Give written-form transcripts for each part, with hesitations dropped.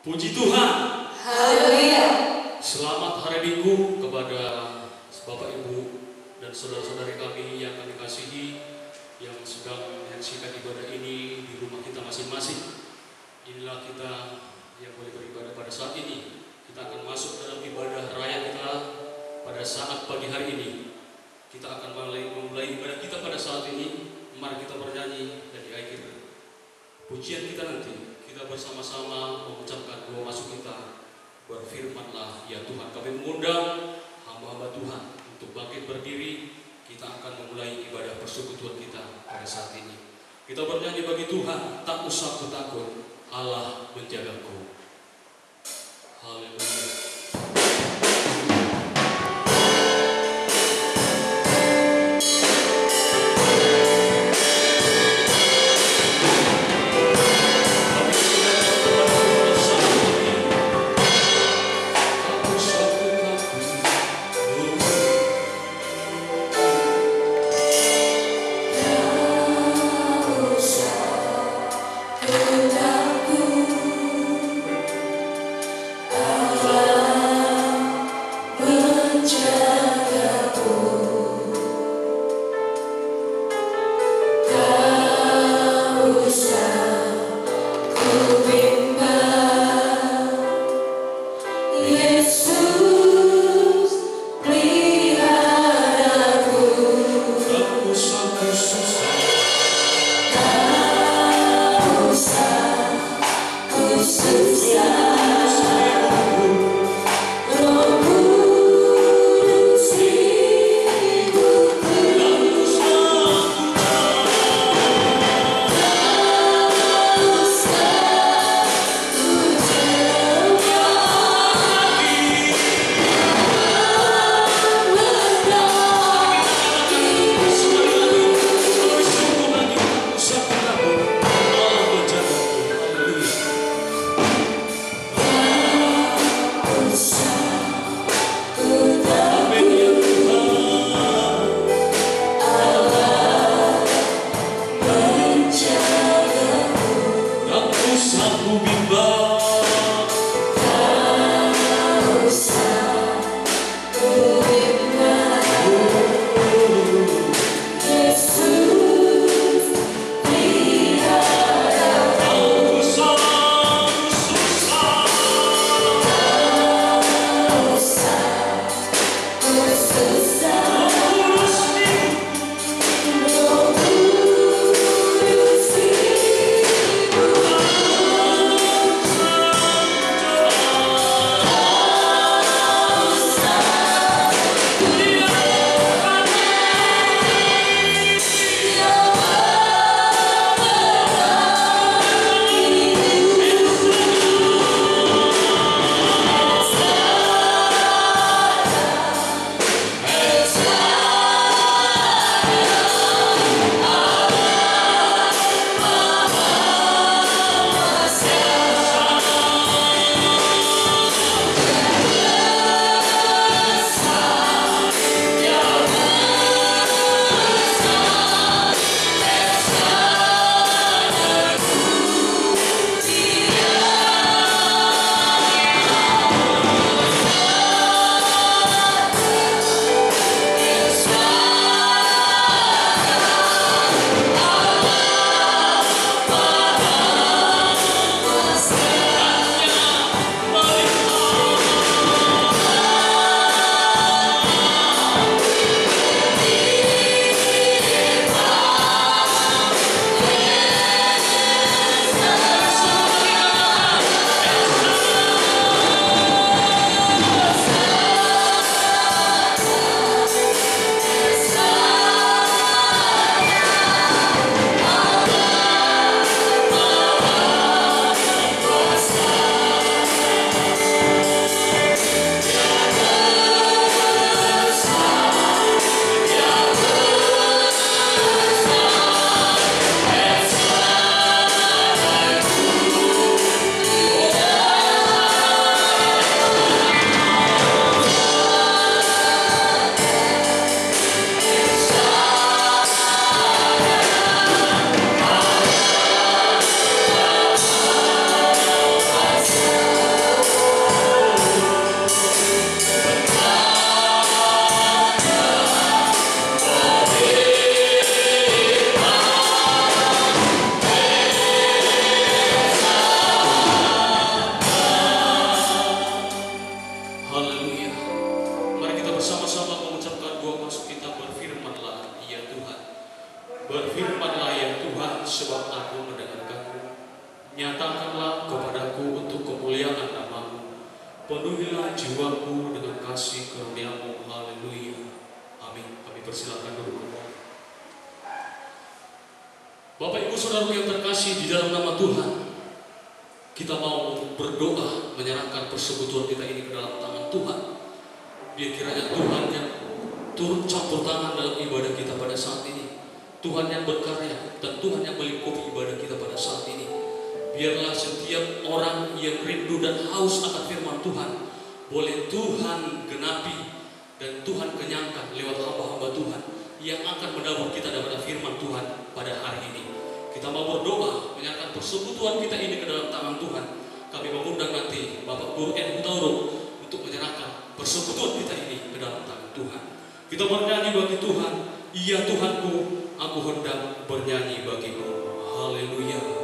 Puji Tuhan. Haleluya. Selamat hari Minggu kepada Bapak Ibu dan saudara-saudari kami yang kami kasihi, yang sedang menyaksikan ibadah ini di rumah kita masing-masing. Inilah kita yang boleh beribadah pada saat ini. Kita akan masuk dalam ibadah raya kita pada saat pagi hari ini. Kita akan memulai ibadah kita pada saat ini. Mari kita bernyanyi dan di akhir pujian kita nanti kita bersama-sama mengucapkan doa masuk kita. Berfirmanlah ya Tuhan. Kami mengundang hamba-hamba Tuhan untuk bangkit berdiri. Kita akan memulai ibadah persekutuan kita pada saat ini. Kita bernyanyi bagi Tuhan, tak usah ku takut, Allah menjagaku. Haleluya. Penuhilah jiwaku dengan kasih karunia-Mu. Haleluya. Amin. Kami persilakan duduk kembali. Bapak Ibu Saudara yang terkasih di dalam nama Tuhan, kita mau berdoa menyerahkan persekutuan kita ini ke dalam tangan Tuhan. Biar kiranya Tuhan yang turut campur tangan dalam ibadah kita pada saat ini, Tuhan yang berkarya dan Tuhan yang melingkupi ibadah kita pada saat ini. Biarlah setiap orang yang rindu dan haus akan firman Tuhan boleh Tuhan genapi dan Tuhan kenyangkan lewat hamba-hamba Tuhan yang akan mendapur kita daripada firman Tuhan pada hari ini. Kita mau berdoa menyerahkan persekutuan kita ini ke dalam tangan Tuhan. Kami mengundang nanti Bapak Guru N. Hutauruk untuk menyerahkan persekutuan kita ini ke dalam tangan Tuhan. Kita bernyanyi bagi Tuhan, iya Tuhanku, aku hendak bernyanyi bagimu. Haleluya.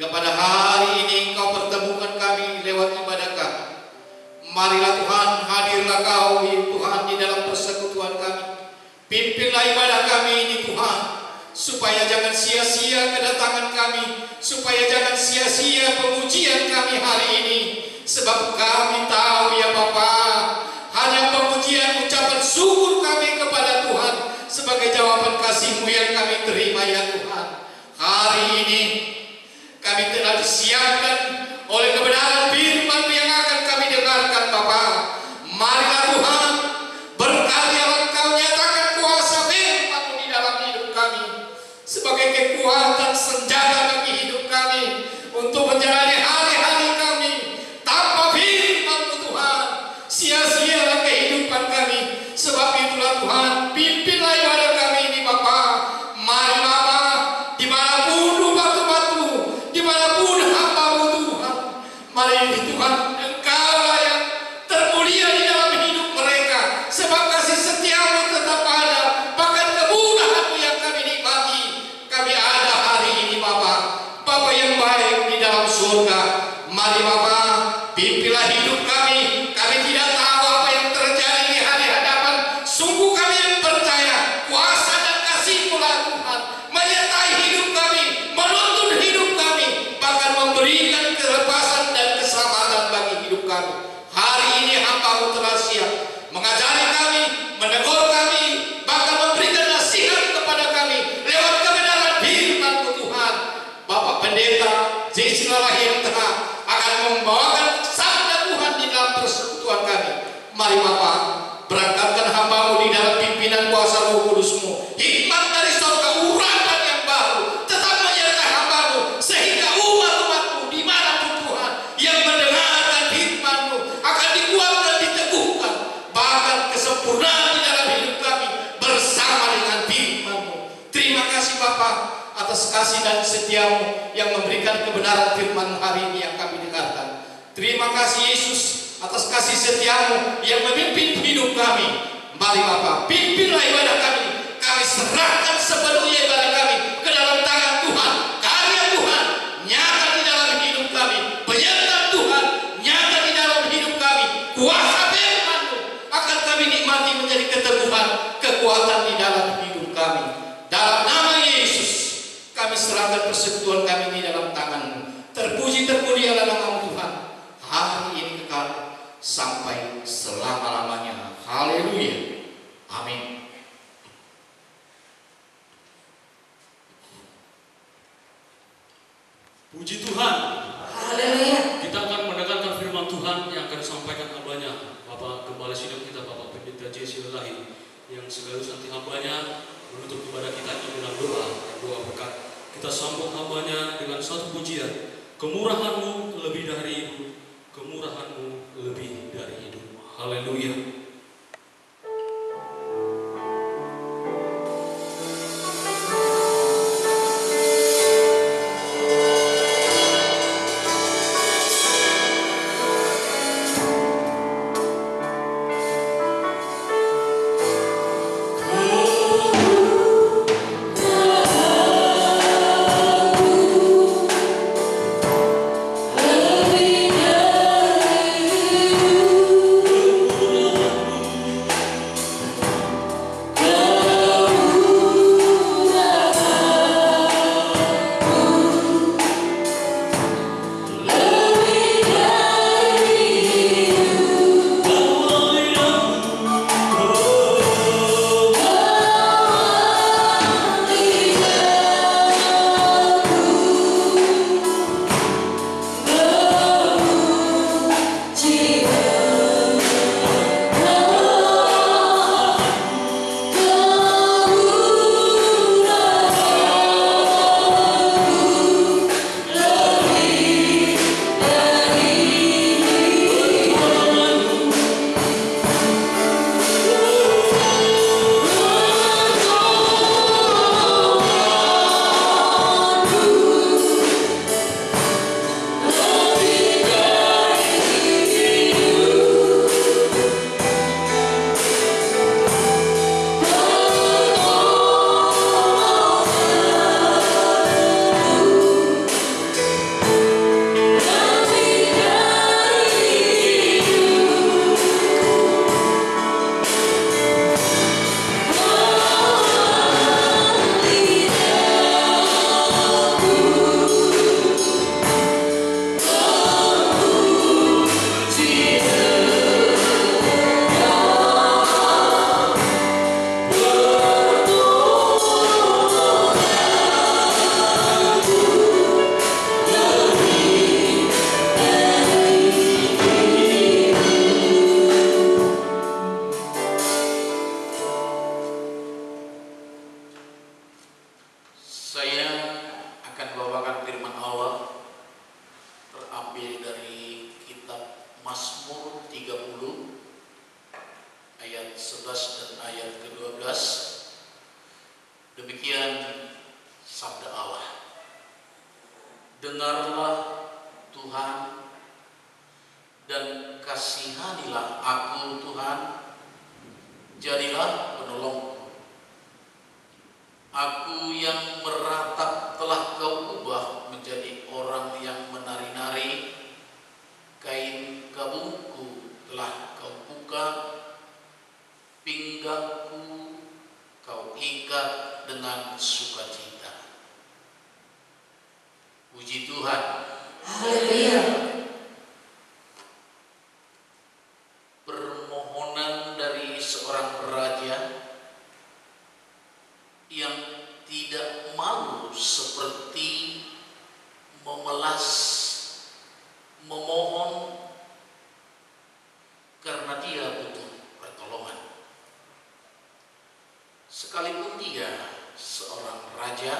Hingga pada hari ini Engkau pertemukan kami lewat ibadah kami. Marilah Tuhan, hadirlah Kau Tuhan di dalam persekutuan kami. Pimpinlah ibadah kami ini Tuhan, supaya jangan sia-sia kedatangan kami, supaya jangan sia-sia pengujian kami hari ini, sebab kami tahu ya Bapa, hanya pengujian ucapan syukur kami kepada Tuhan sebagai jawaban kasih-Mu yang kami terima ya Tuhan. Hari ini kami telah disiapkan oleh kebenaran firman yang akan kami dengarkan Bapa. Marilah Tuhan, berkaryalah Engkau, nyatakan kuasa firman-Mu di dalam hidup kami sebagai kekuatan senjata bagi hidup kami untuk menjalani hari-hari kami. Tanpa firman-Mu Tuhan, sia-sialah kehidupan kami. Sebab itulah Tuhan, pimpinlah ibadah kami ini Bapa. Mari Bapa, dimanapun batu-batu, dimanapun hamba-Mu Tuhan, mari Tuhan, Engkaulah yang termulia di dalam hidup mereka. Sebab kasih setia-Mu tetap ada, bahkan kemurahan-Mu yang kami nikmati. Kami ada hari ini Bapa, Bapa yang baik di dalam surga. Mari Bapa, pimpinlah hidup kami. Kami tidak tahu apa yang terjadi di hari hadapan. Sungguh kami yang percaya kuasa dan kasih-Mu lah Tuhan menyertai hidup kami, menuntun hidup kami, bahkan memberikan kelepasan dan keselamatan bagi hidup kami. Hari ini hamba-Mu telah siap mengajari kami, menegur kami, bahkan memberikan nasihat kepada kami lewat kebenaran firman-Mu Tuhan. Bapak Pendeta Jesi Lahir Tengah akan membawakan sabda Tuhan di dalam persekutuan kami. Mari Bapak, berangkatkan hamba-Mu di dalam pimpinan kuasa Roh Kudus-Mu. Hikmat dari surga, urapan yang baru tetap menyertai hamba-Mu, sehingga umat-umat-Mu dimanapun Tuhan yang mendengarkan firman-Mu akan dikuatkan, diteguhkan, bahkan kesempurnaan di dalam hidup kami bersama dengan firman-Mu. Terima kasih Bapa atas kasih dan setia-Mu yang memberikan kebenaran firman hari ini yang kami dengarkan. Terima kasih Yesus atas kasih setia-Mu yang memimpin hidup kami. Mari Bapa, pimpinlah ibadah kami. Kami serahkan sepenuhnya ibadah kami ke dalam tangan Tuhan. Karya Tuhan nyata di dalam hidup kami, penyertaan Tuhan nyata di dalam hidup kami. Kuasa firman-Mu akan kami nikmati menjadi keteguhan, kekuatan di dalam hidup kami. Dalam nama Yesus kami serahkan persekutuan kami ini dalam tangan-Mu. Terpuji termulialah nama-Mu Tuhan, hari ini kekal sampai selama-lamanya. Haleluya. Amin. Puji Tuhan. Haleluya. Kita akan mendengarkan firman Tuhan yang akan disampaikan hambanya, Bapak Gembala Sidang kita, Bapak Pendeta Jesi Lahir, yang sekaligus nanti hambanya menutup ibadah kita ini dengan doa dan doa berkat. Kita sambut hambanya dengan satu pujian. Kemurahan-Mu lebih dari hidup, kemurahan-Mu lebih dari hidup. Haleluya. Haleluya. Dengarlah Tuhan, dan kasihanilah aku Tuhan, jadilah penolongku. Aku yang meratap telah Kau ubah menjadi orang yang menari-nari, kain kabungku telah Kau buka, pinggangku Kau ikat dengan sukacita. Puji Tuhan. Haleluya. Permohonan dari seorang raja yang tidak malu seperti memelas, memohon karena dia butuh pertolongan. Sekalipun dia seorang raja,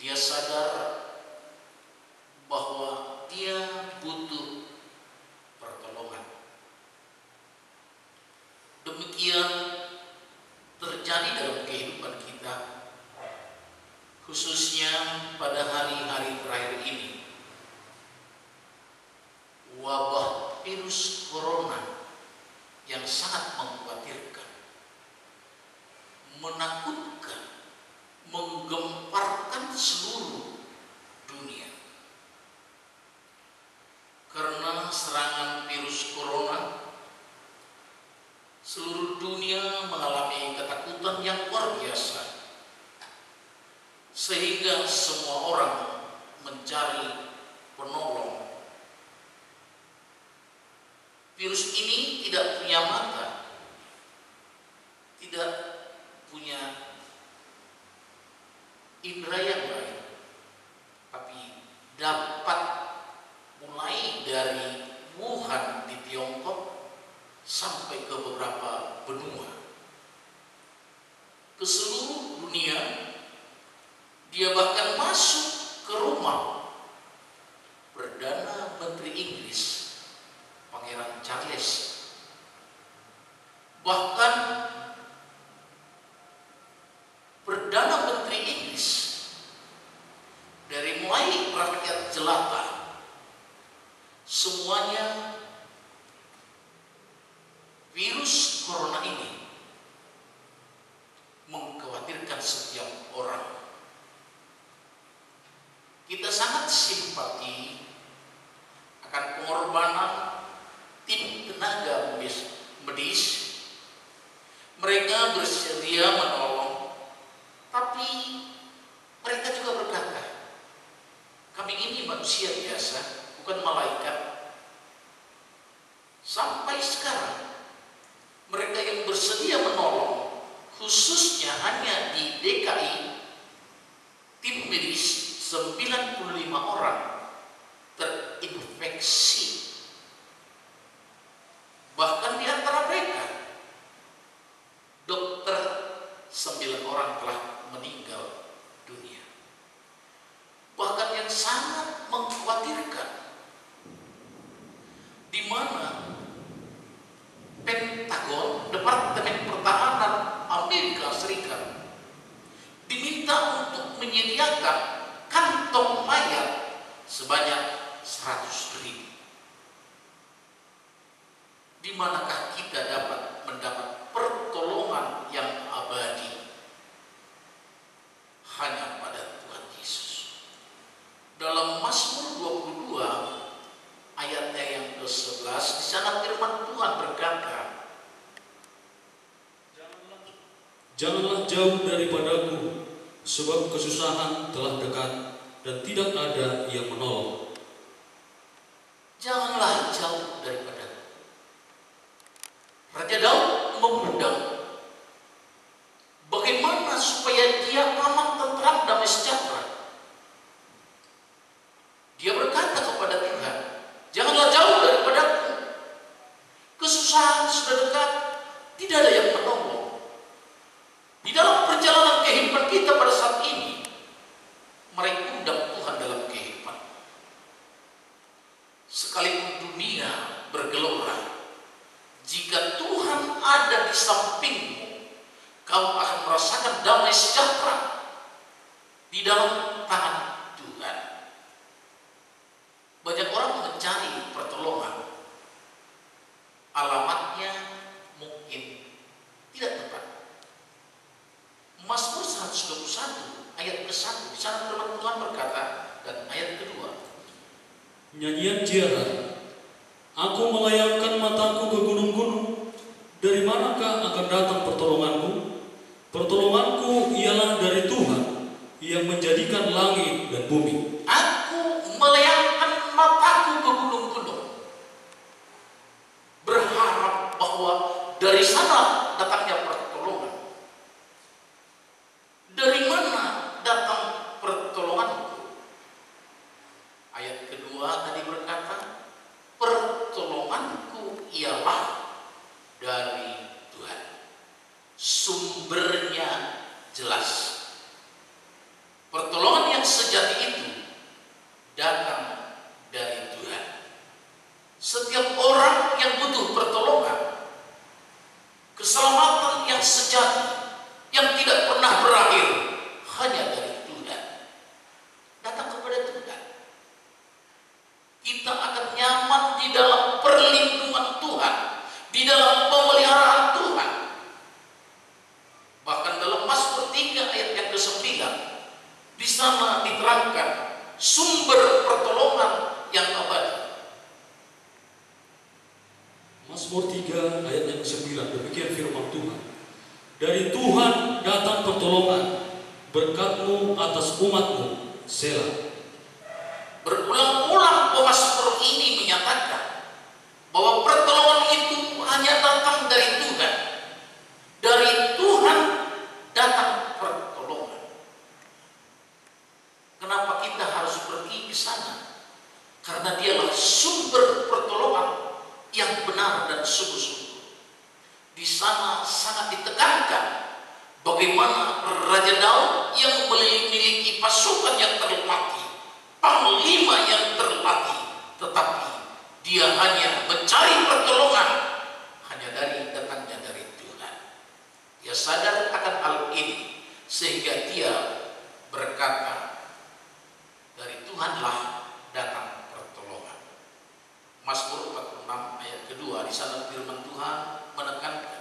dia sadar bahwa dia butuh pertolongan. Demikian terjadi dalam kehidupan kita, khususnya pada hari-hari terakhir ini. Wabah virus corona yang sangat mengkhawatirkan, menakutkan, menggemparkan seluruh dunia. Karena serangan virus corona, seluruh dunia mengalami ketakutan yang luar biasa, sehingga semua orang mencari penolong. Virus ini tidak punya mata, tidak punya indera yang lain, tapi dapat mulai dari Wuhan di Tiongkok sampai ke beberapa benua, ke seluruh dunia. Dia bahkan masuk ke rumah Perdana Menteri Inggris, Pangeran Charles. Bahkan Perdana Menteri Inggris, dari mulai rakyat jelata, semuanya virus corona ini mengkhawatirkan setiap orang. Kita sangat simpati akan pengorbanan tim tenaga medis. Mereka bersedia menolong, tapi mereka juga berkata, kami ini manusia biasa, bukan malaikat. Sampai sekarang mereka yang bersedia menolong, khususnya hanya di DKI, tim medis 95 orang terinfeksi. Bahkan di antara mereka, dokter 9 orang telah meninggal dunia. Bahkan yang sangat mengkhawatirkan, di mana Pentagon, Departemen Pertahanan Amerika Serikat, diminta untuk menyediakan kantong mayat sebanyak 100.000. Di manakah kita dapat mendapat pertolongan yang abadi? Hanya pada Tuhan Yesus. Dalam Mazmur 22 ayatnya yang ke-11, di sana firman Tuhan berkata, Janganlah jauh daripadaku, sebab kesusahan telah dekat dan tidak ada yang menolong. Janganlah jauh daripadaku. Raja Daud mengundang bagaimana supaya dia aman, tentram, damai sejahtera. Dia berkata kepada Tuhan, janganlah jauh daripadaku. Kesusahan sudah dekat, tidak ada yang menolong. Di dalam perjalanan kehidupan kita pada saat ini, mari undang Tuhan dalam kehidupan. Sekalipun dunia bergelora, jika Tuhan ada di sampingmu, kamu akan merasakan damai sejahtera di dalam tangan ayat ke-1. Di sana firman Tuhan berkata, dan ayat kedua. Nyanyian Ziarah. Aku melayangkan mataku ke gunung-gunung. Dari manakah akan datang pertolonganku? Pertolonganku ialah dari Tuhan yang menjadikan langit dan bumi. Aku melayangkan mataku ke gunung-gunung, berharap bahwa dari sana datangnya pertolongan. Dari mana datang pertolonganku? Ayat kedua tadi berkata, pertolonganku ialah dari Tuhan. Sumbernya jelas. Pertolongan yang sejati itu datang dari Tuhan. Setiap orang yang butuh pertolongan, keselamatan yang sejati, yang tidak pernah berakhir, hanya dari Tuhan. Datang kepada Tuhan. Kita akan nyaman di dalam perlindungan Tuhan, di dalam pemeliharaan Tuhan. Bahkan dalam Mazmur 3 ayat yang ke-9, di sana diterangkan sumber pertolongan yang abadi. Mazmur 3 ayat yang ke-9, demikian firman Tuhan. Dari Tuhan datang pertolongan, berkat-Mu atas umat-Mu. Selah. Berulang-ulang pemazmur ini menyatakan bahwa pertolongan itu hanya datang dari Tuhan. Dari Tuhan datang pertolongan. Kenapa kita harus pergi ke sana? Karena dialah sumber pertolongan yang benar dan sungguh-sungguh. Di sana sangat ditekankan bagaimana Raja Daud yang memiliki pasukan yang terlatih, panglima yang terlatih, tetapi dia hanya mencari pertolongan hanya datangnya dari Tuhan. Dia sadar akan hal ini sehingga dia berkata, dari Tuhanlah datang pertolongan. Mazmur 46 ayat kedua, di sana firman Tuhan menekankan,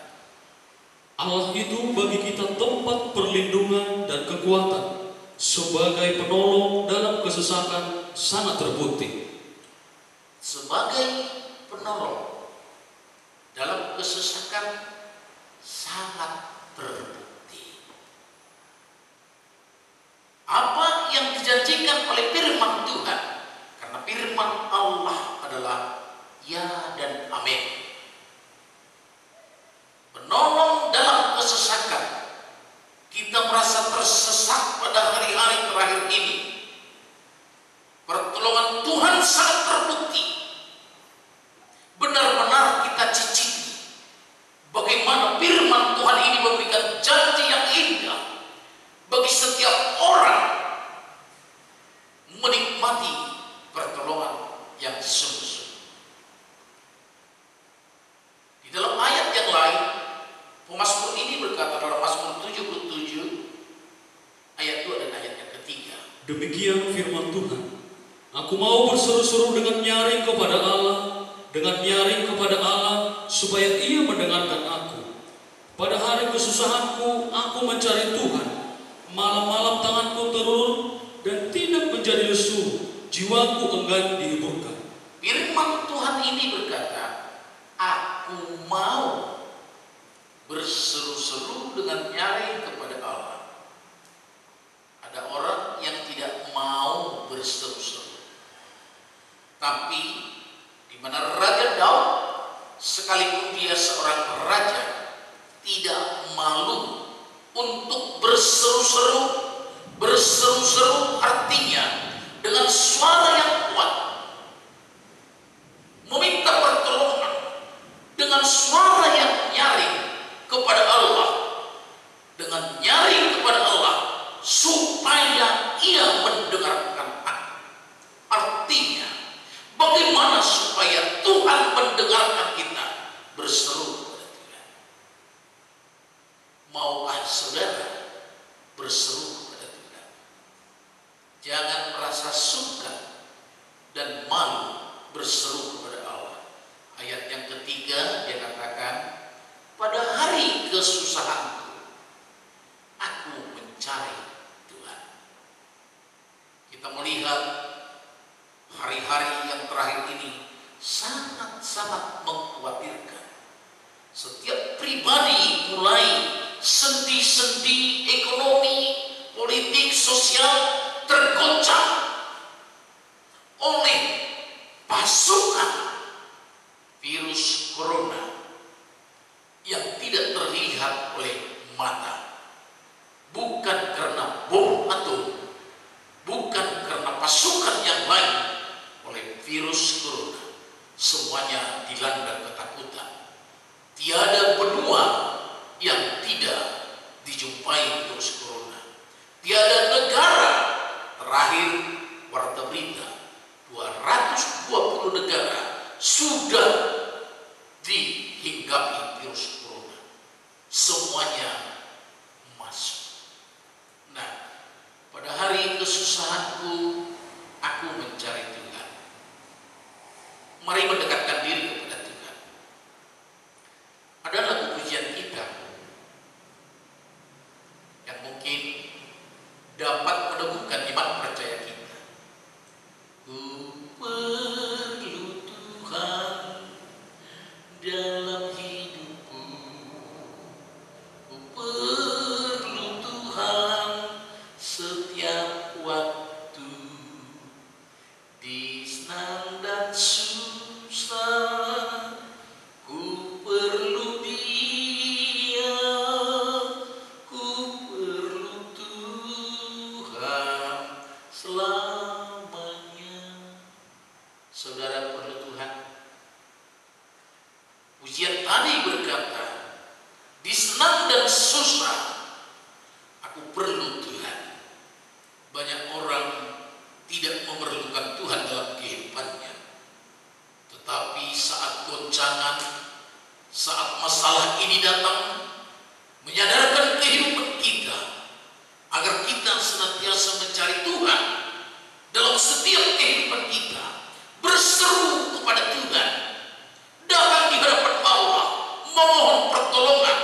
Allah itu bagi kita tempat perlindungan dan kekuatan, sebagai penolong dalam kesesakan sangat terbukti. Sebagai penolong dalam kesesakan sangat terbukti. Apa yang dijanjikan oleh firman Tuhan? Karena firman Allah adalah ya dan amin. Penolong dalam kesesakan. Kita merasa tersesat pada hari-hari terakhir ini. Pertolongan Tuhan sangat terbukti. Benar-benar kita cicipi bagaimana firman Tuhan ini memberikan janji yang indah bagi setiap orang menikmati pertolongan yang sungguh-sungguh. Di dalam ayat yang lain, pemazmur ini berkata dalam Mazmur 77 ayat 2 dan ayat yang ketiga. Demikian firman Tuhan. Aku mau berseru-seru dengan nyaring kepada Allah, dengan nyaring kepada Allah, supaya Ia mendengarkan aku. Pada hari kesusahanku, aku mencari Tuhan. Malam-malam tanganku turun dan tidak menjadi lesu. Jiwaku enggan dihiburkan. Firman Tuhan ini berkata, aku mau berseru-seru dengan nyaring kepada Allah. Ada orang yang tidak mau berseru-seru. Tapi di mana Raja Daud, sekalipun dia seorang raja, tidak malu untuk berseru-seru. Berseru-seru artinya dengan suara yang kuat, meminta pertolongan dengan suara yang nyaring kepada Allah, dengan nyaring kepada Allah supaya Ia mendengarkan aku. Artinya, bagaimana supaya Tuhan mendengarkan kita berseru kepada Tuhan? Maukah saudara berseru kepada Tuhan? Jangan merasa sungkan kita melihat hari-hari yang terakhir ini sangat-sangat mengkhawatirkan. Setiap pribadi mulai sendi-sendi ekonomi, politik, sosial tergoncang oleh pasukan virus corona yang tidak terlihat oleh mata. Bukan karena bom atom, bukan karena pasukan yang lain, oleh virus corona. Semuanya dilanda ketakutan. Tiada benua yang tidak dijumpai virus corona. Tiada negara, terakhir warta berita 220 negara sudah dihinggapi virus corona. Semuanya masuk. Nah, pada hari kesusahanku, aku mencari Tuhan. Mari mendekatkan diri kepada Tuhan. Ada lagu pujian kita yang mungkin dapat meneguhkan iman percaya kita. Ku perlu Tuhan dalam hidupku. Ku perlu Tuhan setiap waktu, di senang dan susah. Ku perlu Dia, ku perlu Tuhan selamanya. Saudara perlu Tuhan. Ujian tadi berkata, di senang dan susah aku perlu Tuhan. Banyak orang tidak memerlukan Tuhan dalam kehidupannya, tetapi saat goncangan, saat masalah ini datang, menyadarkan kehidupan kita agar kita senantiasa mencari Tuhan dalam setiap kehidupan kita, berseru kepada Tuhan, datang di hadapan Allah, memohon pertolongan.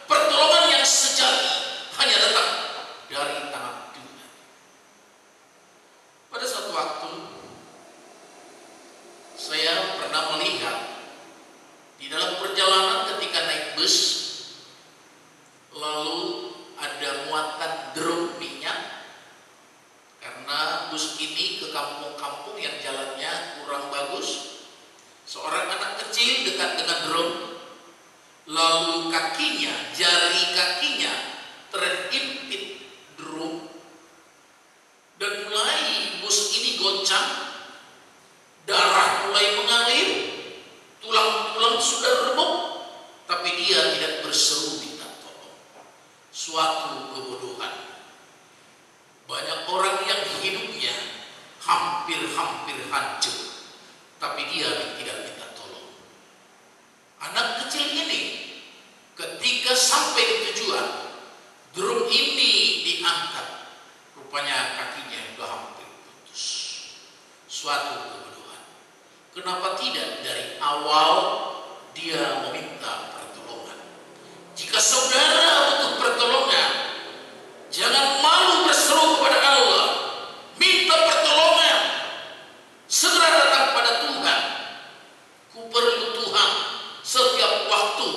Pertolongan yang sejati hanya datang dari tangan Tuhan. Pada suatu waktu saya pernah melihat di dalam perjalanan ketika naik bus, lalu ada muatan drum minyak, karena bus ini ke kampung-kampung yang jalannya kurang bagus. Seorang anak kecil dekat dengan drum, lalu kakinya, jari kakinya terhimpit drum, dan mulai bus ini goncang, darah mulai mengalir, tulang-tulang sudah remuk, tapi dia tidak berseru minta tolong. Suatu kebodohan. Banyak orang yang hidupnya hampir-hampir hancur, tapi dia tidak minta tolong. Anak kecil ini ketika sampai di tujuan, drum ini diangkat, rupanya kakinya sudah hampir putus. Suatu kebodohan. Kenapa tidak dari awal dia meminta pertolongan? Jika saudara butuh pertolongan, jangan malu berseru kepada Allah, minta pertolongan, segera datang pada Tuhan. Ku perlu Tuhan setiap waktu,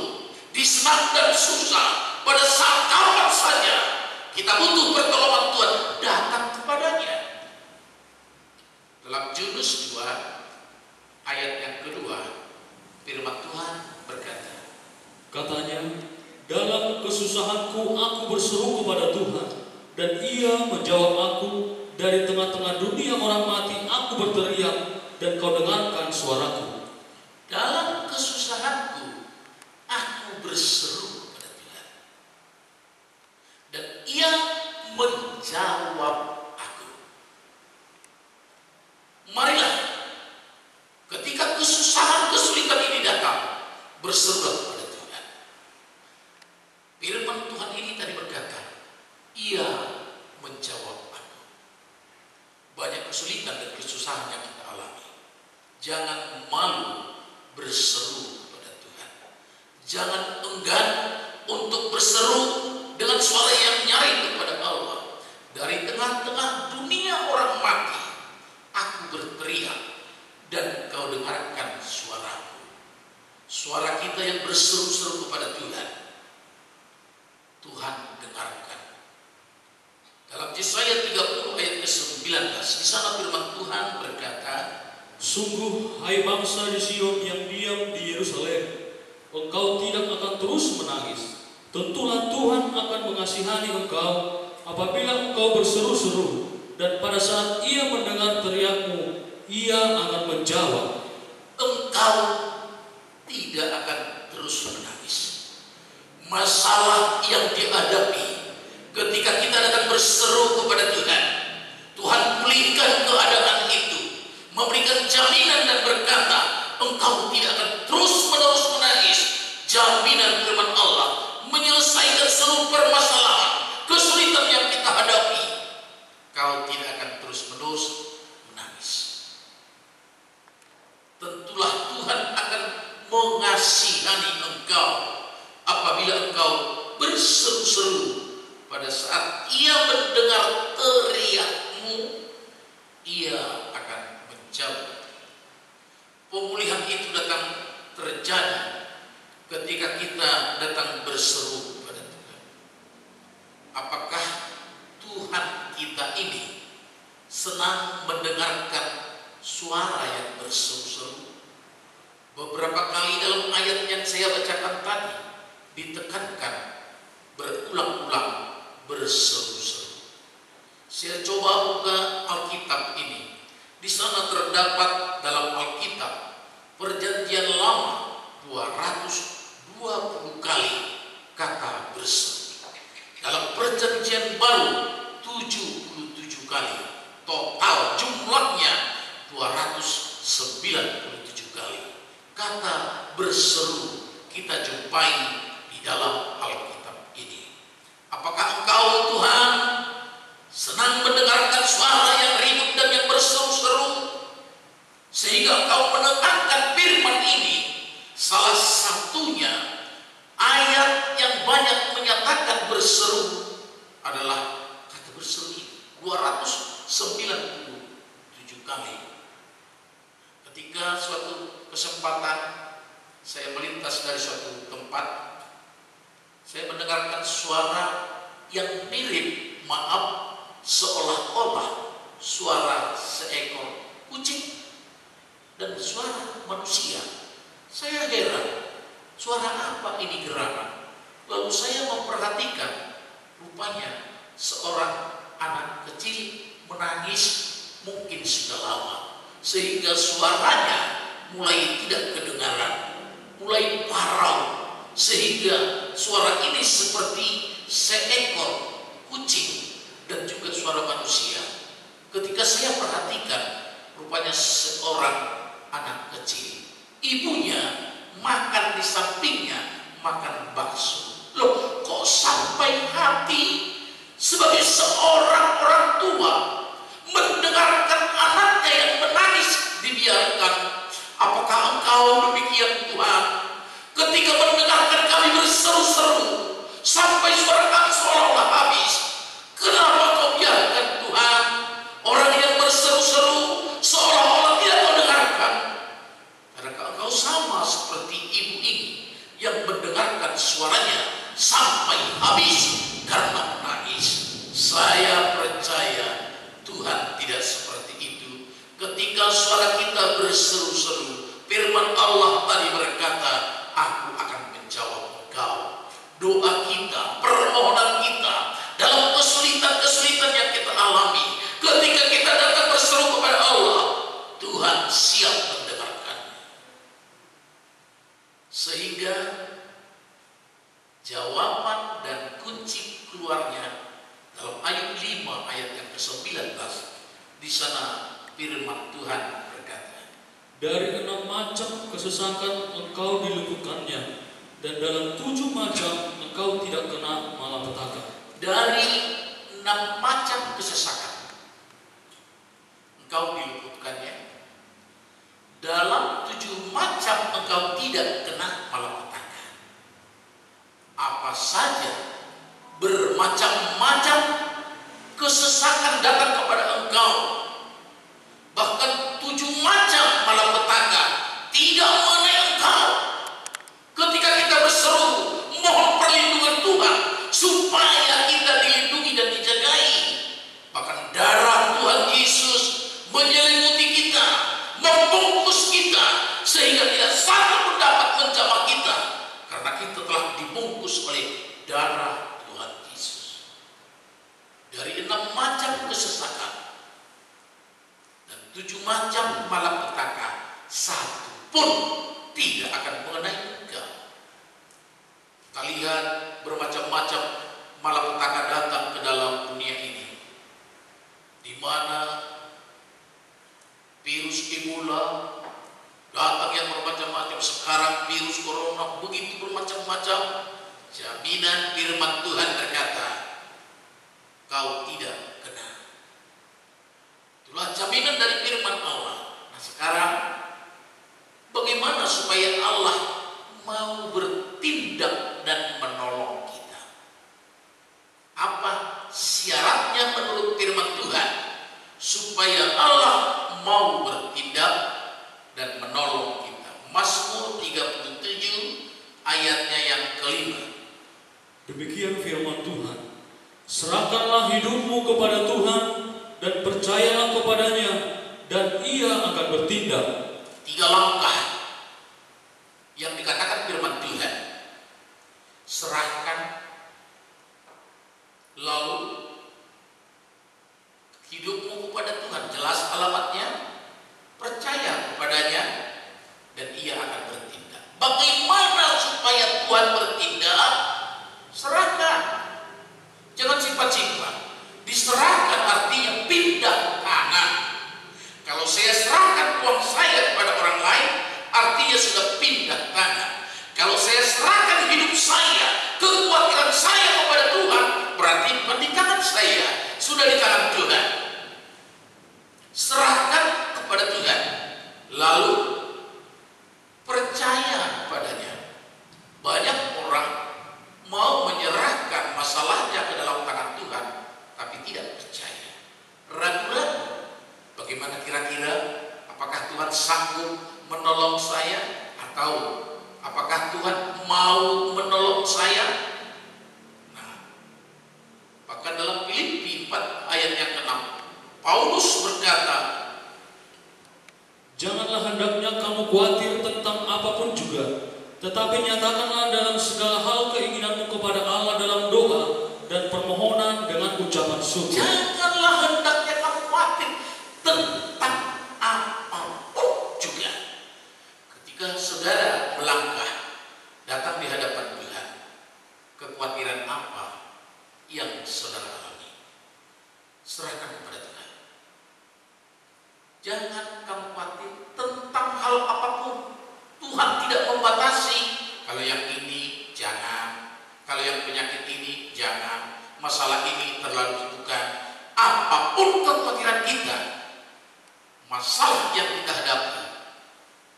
di senang dan susah, pada saat kapan saja kita butuh pertolongan Tuhan, datang kepadanya. Dalam Yunus 2 ayat yang kedua, firman Tuhan berkata, Katanya, dalam kesusahanku aku berseru kepada Tuhan, dan Ia menjawab aku. Dari tengah-tengah dunia orang mati aku berteriak, dan Kau dengarkan suaraku. dalam kesusahanku aku berseru kepada Tuhan, dan Ia menjawab aku. Marilah ketika kesusahan, kesulitan ini datang, berserulah kepada Tuhan. Firman Tuhan ini tadi berkata, Ia menjawab aku. Banyak kesulitan dan kesusahan yang kita alami. Jangan malu berseru kepada Tuhan. Jangan enggan untuk berseru dengan suara yang nyaring kepada Allah. Dari tengah-tengah dunia orang mati, berteriak dan Engkau dengarkan suaraku. Suara kita yang berseru-seru kepada Tuhan, Tuhan dengarkan. Dalam Yesaya 30 ayat ke-19, di sana firman Tuhan berkata, Sungguh, hai bangsa di Sion yang diam di Yerusalem, engkau tidak akan terus menangis. Tentulah Tuhan akan mengasihani engkau apabila engkau berseru-seru, dan pada saat Ia mendengar teriakmu, Ia akan menjawab. Engkau tidak akan terus menangis. Masalah yang dihadapi ketika kita datang berseru kepada Tuhan, Tuhan pulihkan keadaan itu, memberikan jaminan dan berkata, engkau tidak akan terus-menerus menangis. Jaminan firman Allah menyelesaikan seluruh permasalahan, kesulitan yang kita hadapi. Kau tidak akan terus-menerus menangis. Tentulah Tuhan akan mengasihani engkau apabila engkau berseru-seru. Pada saat Ia mendengar teriakmu, Ia akan menjawab. Pemulihan itu datang terjadi ketika kita datang berseru kepada Tuhan. Apakah Tuhan kita ini senang mendengarkan suara yang berseru-seru? Beberapa kali dalam ayat yang saya bacakan tadi ditekankan berulang-ulang berseru-seru. Saya coba buka Alkitab ini. Di sana terdapat dalam Alkitab Perjanjian Lama 220 kali kata berseru. Dalam Perjanjian Baru 77 kali. Total jumlahnya 297 kali. Kata berseru kita jumpai di dalam Alkitab ini. Apakah engkau Tuhan senang mendengarkan suara yang ribut dan yang berseru-seru sehingga engkau menekankan firman ini? Salah satunya ayat yang banyak menyatakan berseru adalah kata berseru ini 297 kali. Ketika suatu kesempatan saya melintas dari suatu tempat, saya mendengarkan suara yang mirip, seolah-olah suara seekor kucing dan suara manusia. Saya heran, suara apa ini gerangan? Lalu saya memperhatikan, rupanya seorang anak kecil menangis, mungkin sudah lama, sehingga suaranya mulai tidak kedengaran, mulai parau, sehingga suara ini seperti seekor kucing dan juga suara manusia. Ketika saya perhatikan, rupanya seorang anak kecil, ibunya makan di sampingnya, makan bakso. Loh, kok sampai hati sebagai seorang orang tua mendengarkan anaknya yang menangis dibiarkan? Apakah engkau demikian Tuhan? Ketika mendengarkan kami berseru-seru sampai suara kami seolah-olah habis, kenapa kau biarkan Tuhan orang yang berseru-seru seolah-olah tidak kau dengarkan? Karena engkau sama seperti ibu ini yang mendengarkan suaranya sampai habis karena menangis. Saya percaya Tuhan tidak seperti itu. Ketika suara kita berseru-seru, firman Allah tadi berkata, aku akan menjawab engkau. Doa kita, permohonan kita dalam kesulitan-kesulitan yang kita alami, ketika kita datang berseru kepada Allah, Tuhan siap mendengarkan. Sehingga jawaban dan kunci keluarnya dalam ayat 5 ayat yang ke-19, di sana firman Tuhan berkata, Dari 6 macam kesesakan engkau diluputkannya, dan dalam 7 macam engkau tidak kena malapetaka. Dari 6 macam kesesakan engkau diluputkannya, dalam 7 macam engkau tidak kena malapetaka. Apa saja bermacam-macam kesesakan datang kepada engkau, bahkan 7 7 macam malapetaka, satu pun tidak akan mengenai engkau. Kita lihat bermacam-macam malapetaka datang ke dalam dunia ini, di mana virus Ebola datang yang bermacam-macam. Sekarang virus corona begitu bermacam-macam. Jaminan firman Tuhan berkata, kau tidak kena. Itulah jaminan dari firman Allah. Nah sekarang, bagaimana supaya Allah mau bertindak dan menolong kita? Apa syaratnya menurut firman Tuhan supaya Allah mau bertindak dan menolong kita? Mazmur 37 ayatnya yang kelima. Demikian firman Tuhan, serahkanlah hidupmu kepada Tuhan dan percayalah kepadanya, dan Ia akan bertindak. 3 langkah yang dikatakan firman Tuhan. Serahkan, lalu hidupmu kepada Tuhan, jelas alamatnya, percaya kepadanya, dan Ia akan bertindak. Bagaimana supaya Tuhan bertindak? Serahkan, jangan simpan-simpan. Diserahkan artinya pindah tangan. Kalau saya serahkan uang saya kepada orang lain, artinya sudah pindah tangan. Kalau saya serahkan hidup saya, kekuatan saya kepada Tuhan, berarti bukan di tangan saya, sudah di tangan Tuhan. Serahkan kepada Tuhan, lalu percaya kepadanya. Banyak orang mau menyerahkan masalahnya ke dalam tangan Tuhan, tapi tidak percaya, ragu-ragu. Bagaimana kira-kira, apakah Tuhan sanggup menolong saya, atau apakah Tuhan mau menolong saya? Nah, bahkan dalam Filipi 4 ayat yang ke-6, Paulus berkata, Janganlah hendaknya kamu khawatir tentang apapun juga, tetapi nyatakanlah dalam segala hal keinginanmu kepada Allah dalam doa dan permohonan dengan ucapan syukur. janganlah hendaknya kamu khawatir tentang apapun juga. Ketika saudara melangkah datang di hadapan Tuhan, kekhawatiran apa yang saudara alami? Serahkan kepada Tuhan. Jangan kamu khawatir tentang hal apapun. Tuhan tidak membatasi. Kalau yang ini jangan, kalau yang penyakit ini jangan, masalah ini terlalu bukan. Apapun kekhawatiran kita, masalah yang kita hadapi,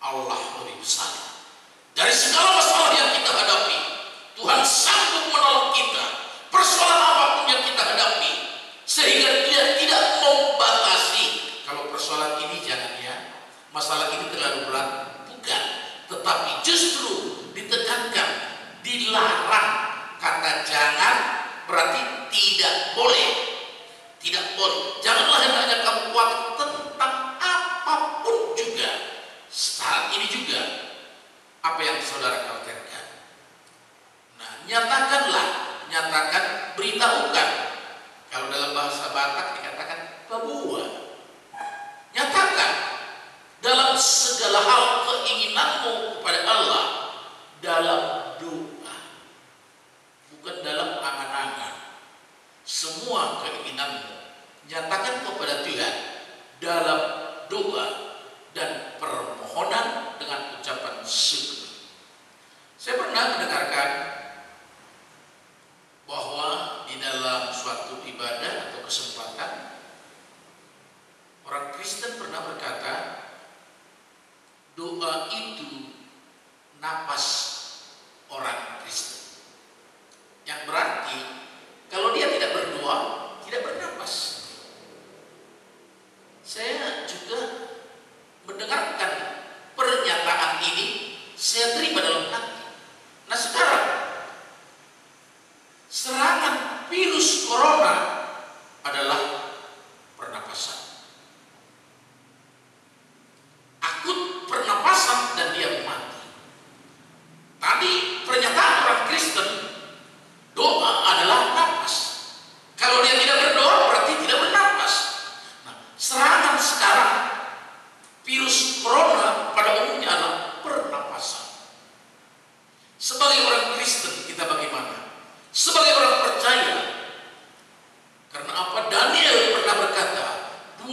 Allah lebih besar dari segala masalah yang kita hadapi. Tuhan sanggup menolong kita, persoalan apapun yang kita hadapi, sehingga Dia tidak membatasi. Kalau persoalan ini jangan ya, masalah ini terlalu berat, bukan. Tetapi justru ditekankan, dilarang. Kata jangan berarti tidak boleh. Tidak boleh. Janganlah hendaknya kamu khawatir tentang apapun juga. Saat ini juga, apa yang saudara khawatirkan? Nah, nyatakan, beritahukan. Kalau dalam bahasa Batak dikatakan babuan. Nyatakan dalam segala hal keinginanmu kepada Allah dalam doa, bukan dalam angan-angan. Semua keinginanmu nyatakan kepada Tuhan dalam doa dan permohonan dengan ucapan syukur.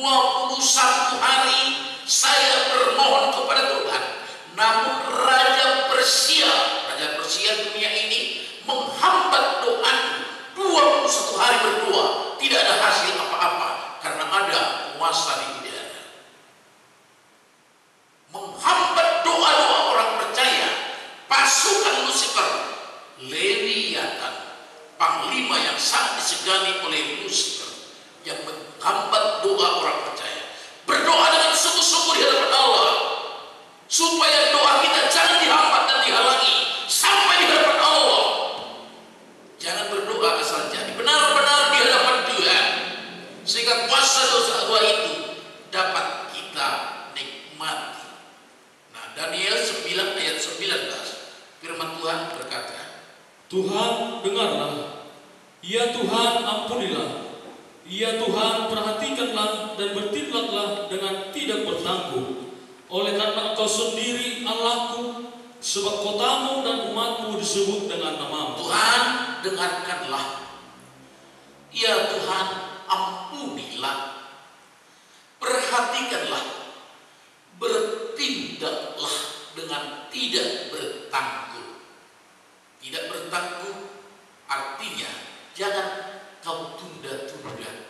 21 hari saya bermohon kepada Tuhan. Namun Raja Persia dunia ini menghambat doa. 21 hari berdoa, tidak ada hasil apa-apa karena ada penguasa di udara. Menghambat doa-doa orang percaya. Pasukan Lucifer, Leviathan, panglima yang sangat disegani oleh Lucifer, yang menghambat doa orang percaya. Berdoa dengan sungguh-sungguh di hadapan Allah supaya doa kita jangan dihambat dan dihalangi sampai di hadapan Allah. Jangan berdoa asal jadi, benar-benar di hadapan Tuhan, sehingga kuasa dosa doa itu dapat kita nikmati. Nah, Daniel 9 ayat 19, firman Tuhan berkata, Tuhan dengarlah, ya Tuhan ampunilah, ya Tuhan perhatikanlah dan bertindaklah dengan tidak bertanggung. Oleh karena Engkau sendiri Allahku, sebab kotamu dan umatmu disebut dengan namamu. Tuhan dengarkanlah, ya Tuhan ampunilah, perhatikanlah, bertindaklah dengan tidak bertanggung. Tidak bertanggung artinya jangan kau tunda-tunda.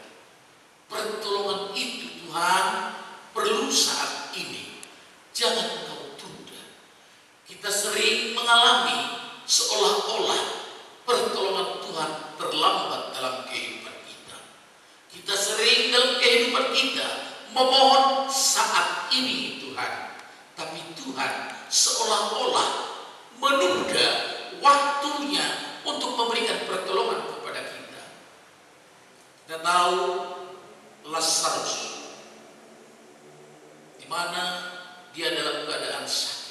Pertolongan itu Tuhan perlu saat ini, jangan kau tunda. Kita sering mengalami seolah-olah pertolongan Tuhan terlambat dalam kehidupan kita. Kita sering dalam kehidupan kita memohon saat ini Tuhan, tapi Tuhan seolah-olah menunda waktunya untuk memberikan pertolongan kepada kita. Kita tahu Lazarus, di mana dia dalam keadaan sakit.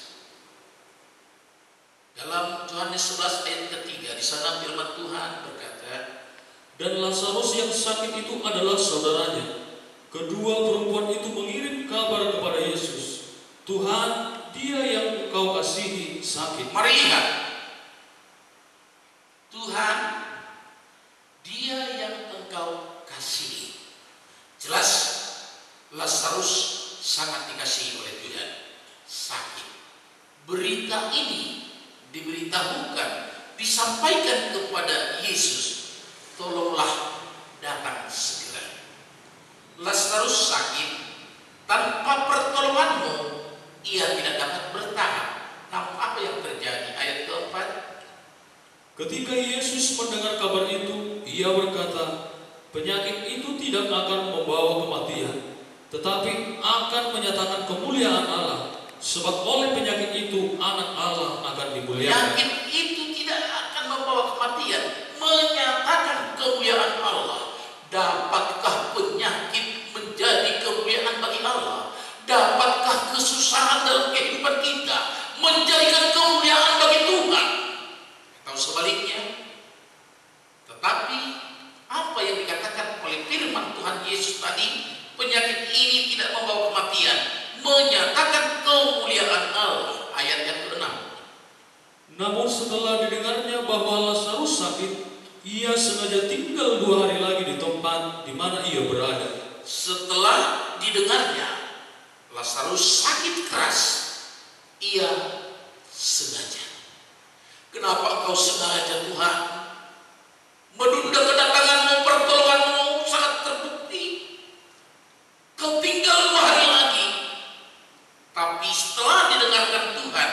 Dalam Yohanes 11 ayat ketiga, di sana firman Tuhan berkata, Dan Lazarus yang sakit itu adalah saudaranya. Kedua perempuan itu mengirim kabar kepada Yesus, Tuhan, dia yang Engkau kasihi sakit. mari lihat, Tuhan, dia yang Engkau kasihi. Jelas Lazarus sangat dikasihi oleh Tuhan, sakit. Berita ini diberitahukan, disampaikan kepada Yesus, tolonglah datang segera. Lazarus sakit, tanpa pertolonganmu ia tidak dapat bertahan. Namun apa yang terjadi? Ayat keempat, Ketika Yesus mendengar kabar itu, ia berkata, penyakit itu tidak akan membawa kematian, tetapi akan menyatakan kemuliaan Allah, sebab oleh penyakit itu anak Allah akan dimuliakan. penyakit itu tidak akan membawa kematian, menyatakan kemuliaan Allah. Dapatkah penyakit menjadi kemuliaan bagi Allah? Dapatkah kesusahan dalam kehidupan kita menjadikan kemuliaan bagi Tuhan? Atau sebaliknya? Tetapi apa yang dikatakan oleh firman Tuhan Yesus tadi, penyakit ini tidak membawa kematian, menyatakan kemuliaan Allah. Ayat yang ke-6. Namun setelah didengarnya bahwa Lazarus sakit, ia sengaja tinggal 2 hari lagi di tempat di mana ia berada. Setelah didengarnya Lazarus sakit keras, ia sengaja. Kenapa engkau sengaja Tuhan menunda kedatanganmu, pertolonganmu sangat terbukti. Kau tinggal 2 hari lagi. Tapi setelah didengarkan Tuhan,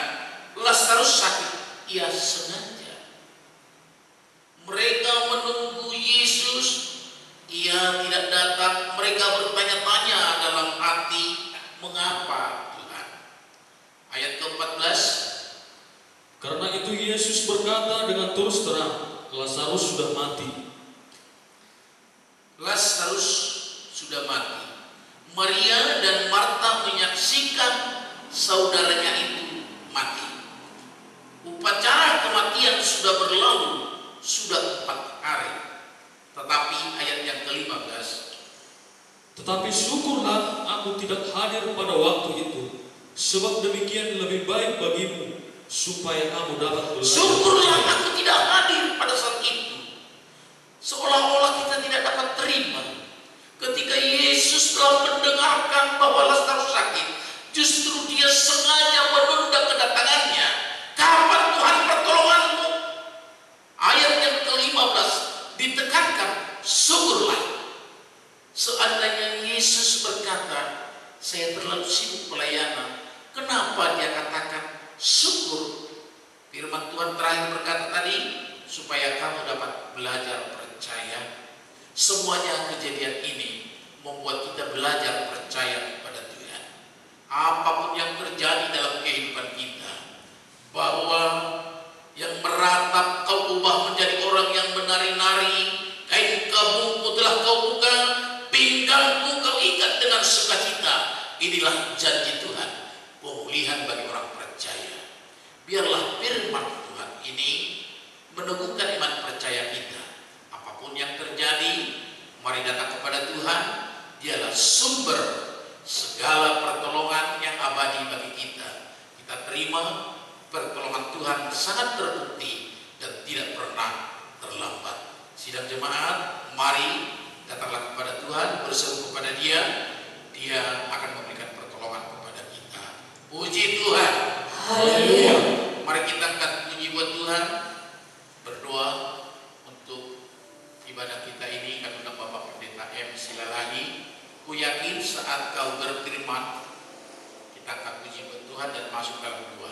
Lazarus sakit, ia sengaja. Mereka menunggu Yesus, ia tidak datang. Mereka bertanya-tanya dalam hati, mengapa Tuhan? Ayat ke-14, Karena itu Yesus berkata dengan terus terang, Lazarus sudah mati. Lazarus sudah mati. Maria dan Marta menyaksikan saudaranya itu mati. Upacara kematian sudah berlalu, sudah 4 hari. Tetapi ayat yang ke-15, Tetapi syukurlah aku tidak hadir pada waktu itu, sebab demikian lebih baik bagimu, supaya kamu dapat belajar. syukurlah aku tidak hadir pada saat itu. Seolah-olah kita tidak dapat terima ketika Yesus telah mendengar mengatakan bahwa Lazarus sakit, justru dia sengaja menunda kedatangannya. Kapan Tuhan pertolonganmu? Ayat yang ke-15 ditekankan, syukurlah. Seandainya Yesus berkata, saya terlalu sibuk pelayanan, kenapa dia katakan syukur? Firman Tuhan terakhir berkata tadi, supaya kamu dapat belajar percaya. Semuanya kejadian ini membuat kita belajar percaya kepada Tuhan. Apapun yang terjadi dalam kehidupan kita, bahwa yang meratap kau ubah menjadi orang yang menari-nari, kain kabungku telah kau buka, pinggangku kau ikat dengan sukacita. Inilah janji Tuhan, pemulihan bagi orang percaya. Biarlah firman Tuhan ini meneguhkan iman percaya kita. Apapun yang terjadi, mari datang kepada Tuhan. Dialah sumber segala pertolongan yang abadi bagi kita. Kita terima pertolongan Tuhan sangat terbukti dan tidak pernah terlambat. Sidang jemaat, mari datanglah kepada Tuhan, berseru kepada Dia. Dia akan memberikan pertolongan kepada kita. Puji Tuhan. Haleluya. Mari kita angkat puji buat Tuhan. Berdoa untuk ibadah kita ini. Kami undang Bapak Pendeta M. Silalahi. Ku yakin saat kau berfirman, kita akan puji buat Tuhan dan masuk dalam doa.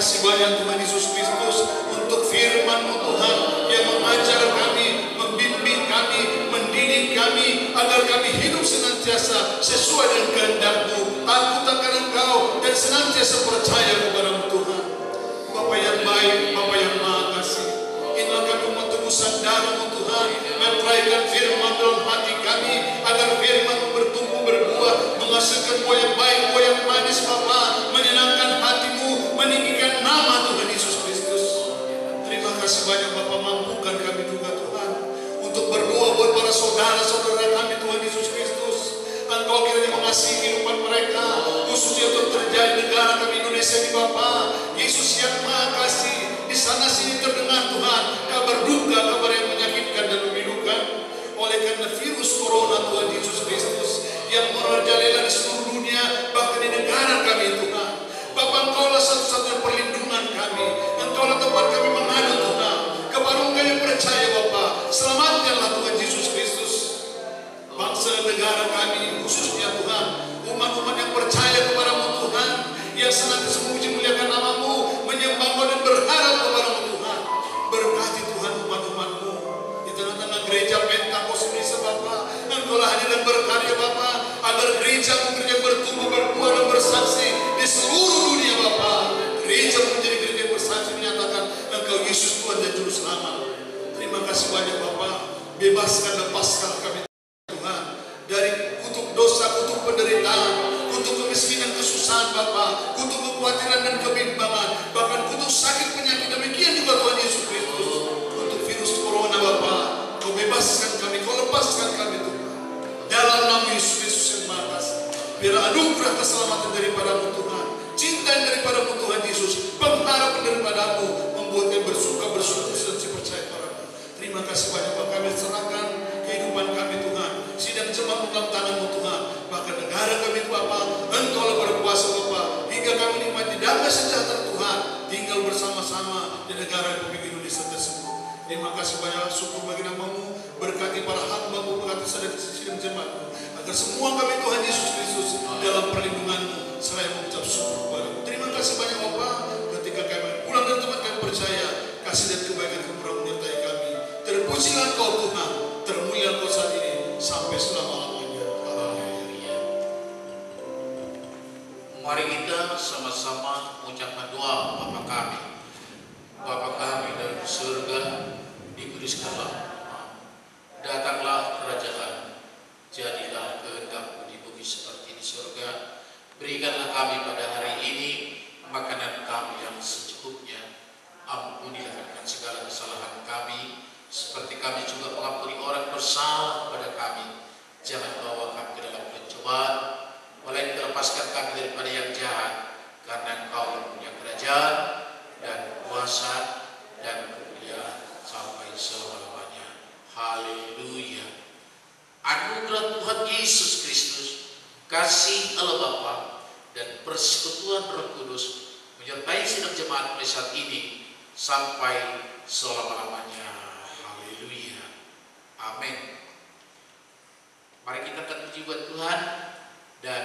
kasih banyak Tuhan Yesus Kristus untuk firman-Mu Tuhan yang mengajar kami, membimbing kami, mendidik kami agar kami hidup senantiasa sesuai dengan kehendak-Mu, takut akan Engkau dan senantiasa percaya kepada-Mu Tuhan. Bapa yang baik, Bapa yang maha kasih, inilah kami mau tebusan darah-Mu Tuhan, meteraikan firman dalam hati kami agar firman-Mu bertumbuh berbuah, menghasilkan buah yang baik, buah yang manis Bapa, menyenangkan hatimu, meninggikan nama saudara-saudara kami Tuhan Yesus Kristus. Engkau kiranya mengasihi kehidupan mereka, khususnya untuk terjadi negara kami Indonesia di Bapa. Yesus yang Maha Kasih, di sana sini terdengar Tuhan kabar duka, kabar yang menyakitkan dan memilukan. Oleh karena virus corona Tuhan Yesus Kristus yang merajalela di seluruh dunia, bahkan di negara kami Tuhan. Bapa, Engkaulah satu-satunya perlindungan kami. Engkaulah tempat kami mengadu Tuhan. Kepada Engkau yang percaya Bapa, selamatkanlah Tuhan Yesus Kristus bangsa dan negara kami, khususnya Tuhan umat-umat yang percaya kepadamu Tuhan, yang senantiasa memuji muliakan namamu, menyembah-Mu dan berharap kepadamu Tuhan. Berkati Tuhan umat-umat-Mu di tengah-tengah gereja Pentakosta Indonesia Bapa. Engkaulah hadir dan berkarya Bapa, agar gereja-Mu bertumbuh, berbuah dan bersaksi di seluruh dunia Bapa. Gereja menjadi gereja yang bersaksi menyatakan Engkau Yesus Tuhan dan Juru Selamat. Terima kasih banyak Bapa. Bebaskan, lepaskan kami Tuhan dari kutuk dosa, kutuk penderitaan, kutuk kemiskinan, kesusahan Bapa, kutuk kekhawatiran dan kebimbangan, bahkan kutuk sakit penyakit. Demikian juga Tuhan Yesus Kristus, kutuk virus corona Bapa. Kau bebaskan kami, Kau lepaskan kami Tuhan. Dalam nama Yesus Kristus yang Maha Kasih, biar anugerah keselamatan daripadamu Tuhan, cinta daripadamu Tuhan Yesus, pengharapan daripadamu, membuat kami bersuka, bersyukur dan percaya padamu. Terima kasih banyak Bapa, kami serahkan kehidupan kami Tuhan, sidang jemaat dalam tangan-Mu Tuhan, bahkan negara kami Bapa, Engkaulah berkuasa Bapa, hingga kami nikmati damai sejahtera Tuhan, tinggal bersama-sama di negara Republik Indonesia tersebut. Terima kasih banyak, syukur bagi nama-Mu, berkati para hamba-Mu, berkati sidang jemaat-Mu, agar semua kami Tuhan Yesus Kristus dalam perlindungan-Mu, seraya mengucap syukur kepada-Mu. Terima kasih banyak Bapa, ketika kami pulang dari tempat kami percaya, kasih dan kebaikan Kau menyertai kami. Terpujilah Engkau Tuhan, termulia Engkau saat ini sampai selama-lamanya. Haleluya. Mari kita sama-sama mengucapkan doa Bapa kami. Bapa kami dari surga, dikuduskanlah namamu. Datanglah kerajaan, jadilah kehendak-Mu di bumi seperti di surga. Berikanlah kami pada hari ini makanan kami yang secukupnya. Ampunilah akan segala kesalahan kami, seperti kami juga mengampuni orang bersalah kepada kami. Jangan bawa kami ke dalam pencobaan, melainkan lepaskan kami daripada yang jahat, karena Engkau yang punya kerajaan dan kuasa dan kemuliaan sampai selama-lamanya. Haleluya. Anugerah Tuhan Yesus Kristus, kasih Allah Bapa, dan persekutuan Roh Kudus menyertai sidang jemaat mulai saat ini sampai selama-lamanya. Haleluya. Amin. Mari kita angkat puji buat Tuhan, dan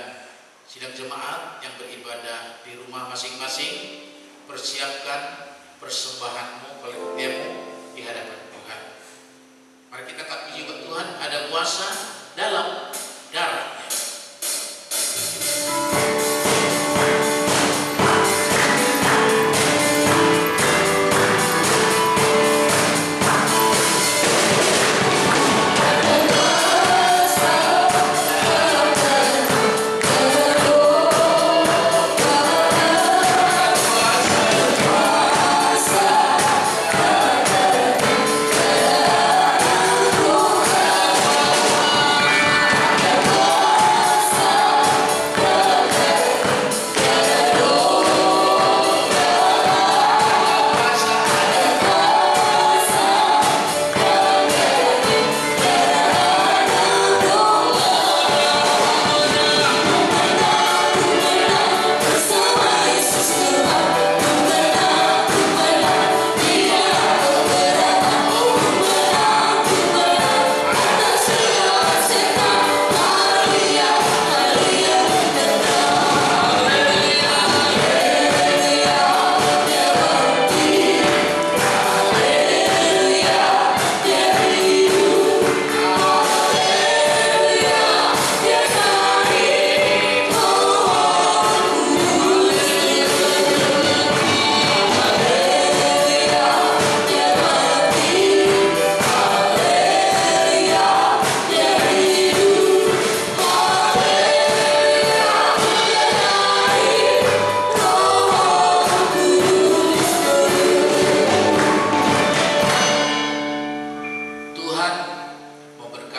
sidang jemaat yang beribadah di rumah masing-masing, persiapkan persembahanmu, pengabdianmu di hadapan Tuhan. Mari kita angkat puji buat Tuhan, ada kuasa dalam darahnya.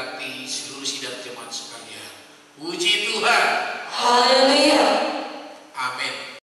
memberkati seluruh sidang jemaat sekalian. Puji Tuhan. Haleluya.